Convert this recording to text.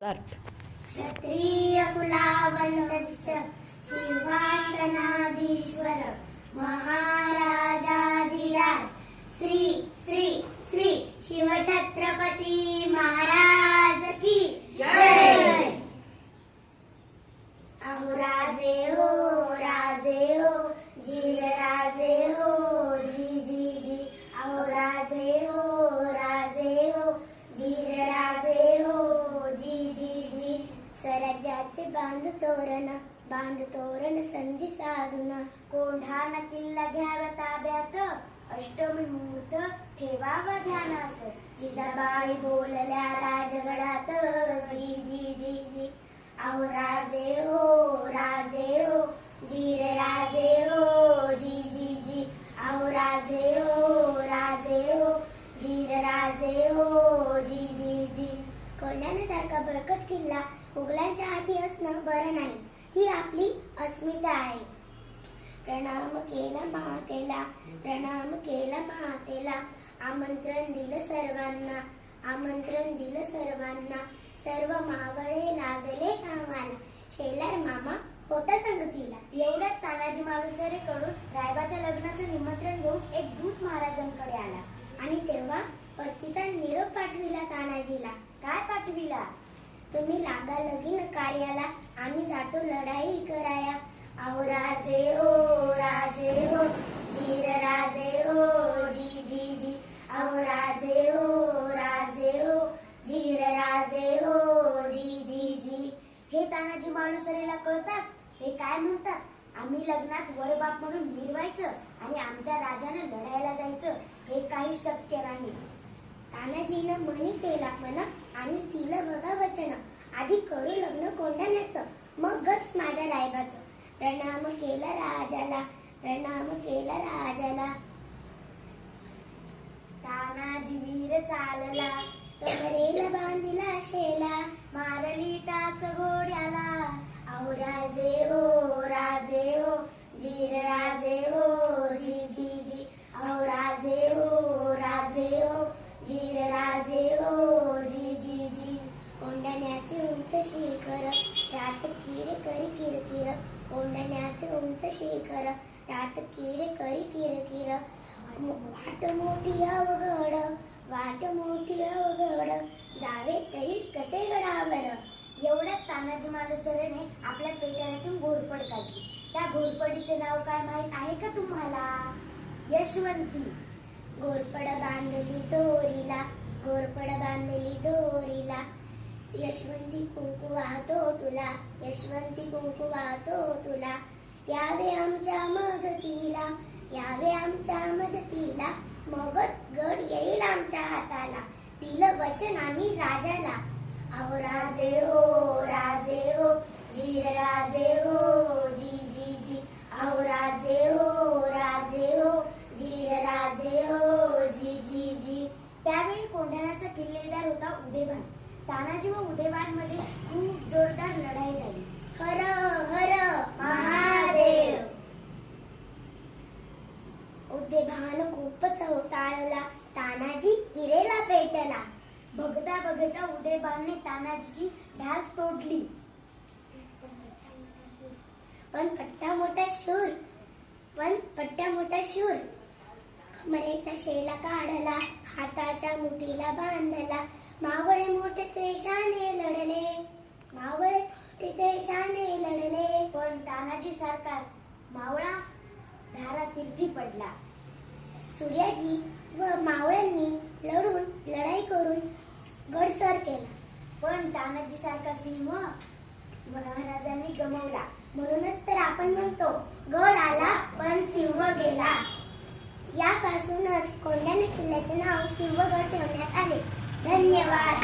क्षत्रिय कुलावन्तस्य सिंहासनाधीश्वर महाराजाधिराज श्री श्री श्री शिवछत्रपती महाराज की जय। अहो राजे हो जीर राजे हो जी जी जी। अहो राजे हो जीर राजे हो जी जी जी। स्वराज्याचे बांध तोरण संधी साधून कोंढाणा किल्ला घ्यावा ताब्यात अष्टमी मुहूर्त ठेवावा ध्यानात। जिजाबाई बोलल्या राजगडात जी जी जी जी। अहो राजे हो जीर राजे हो जी जी जी। अहो राजे हो जीर राजे हो जी जी जी। कोंढाण्यासारखा बळकट किल्ला मुघलांच्या हाती असणं बरं नाही, ती आपली अस्मिता आहे। प्रणाम केला महातेला आमंत्रण दिलं सर्वांना सर्व मावळे लागले कामाला। शेलार मामा होता संगतीला। एवढ्यात तानाजी मालुसरे कडून रायबाच्या लग्नाचं निमंत्रण घेऊन एक दूत महाराजांकडे आला आणि तेव्हा परतीचा निरोप पाठविला तानाजीला। काय पाठविला? तुम्ही लागा लगीन कार्याला, आम्ही जातो लढाई कराया। अहो राजे हो जीर राजे हो जी जी जी। अहो राजे हो जीर राजे हो जी जी जी। हे तानाजी मालुसरेला कळताच हे काय म्हणतात, आम्ही लग्नात वरबाप म्हणून मिरवायचं आणि आमच्या राजाने लढायला जायचं, हे काही शक्य नाही। तानाजीनं मनी केला म्हणा आणि तिला बघा वचन, आधी करू लग्न कोंढाण्याचं, मगच माझ्या रायबाचं। प्रणाम केला राजाला तानाजी वीर चालला, कमरेला बांधिला शेला, मारली टाच घोड्याला। अहो राजे हो जीर राजे हो जी जी जी। अहो राजे हो जीर राजे हो जी जी जी। कोंढाण्याचे उंच शिखर रात कीड करी किरकिर, कोंढाण्याचे उंच शिखर रात कीड करी किरकिर। वाट मोठी अवघड जावे तरी कसे गडावर। एवढ्यात तानाजी मालुसरेने आपल्या पेटाऱ्यातून घोरपड काढली। त्या घोरपडीचे नाव काय माहित आहे का तुम्हाला? यशवंती। घोरपड बांधली दोरीला, यशवंती कुंकू वाहतो तुला, यावे आमच्या मदतीला, मगच गड येईल आमच्या हाताला, दिलं वचन आम्ही राजाला। अहो राजे हो जीर राजे हो जी जी जी। अहो राजे हो जीर राजे हो जी जी जी। त्यावेळी कोंढाण्याचा किल्लेदार होता उदयभान। तानाजी व उदयभान मध्ये खूप जोरदार लढाई झाली। हर हर महादेव। उदयभान खूपच ताळला, तानाजी हिरेला पेटला। बघता उदयभानने तानाजीची ढाल तोडली, पण पट्टा मोठा शूर कमरेचा शेला काढला, हाताच्या मुठीला बांधला। मावळे मोठे शाने लढले, पण तानाजी सारखा मावळा धारातीर्थी पडला। सूर्याजी व मावळ्यांनी लढाई करून गड सर केला, पण तानाजी सारखा सिंह महाराजांनी गमावला। म्हणूनच तर आपण म्हणतो, गड आला पण सिंह गेला। यापासूनच कोंढाणा किल्ल्याचे नाव सिंहगड ठेवण्यात आले। धन्यवाद।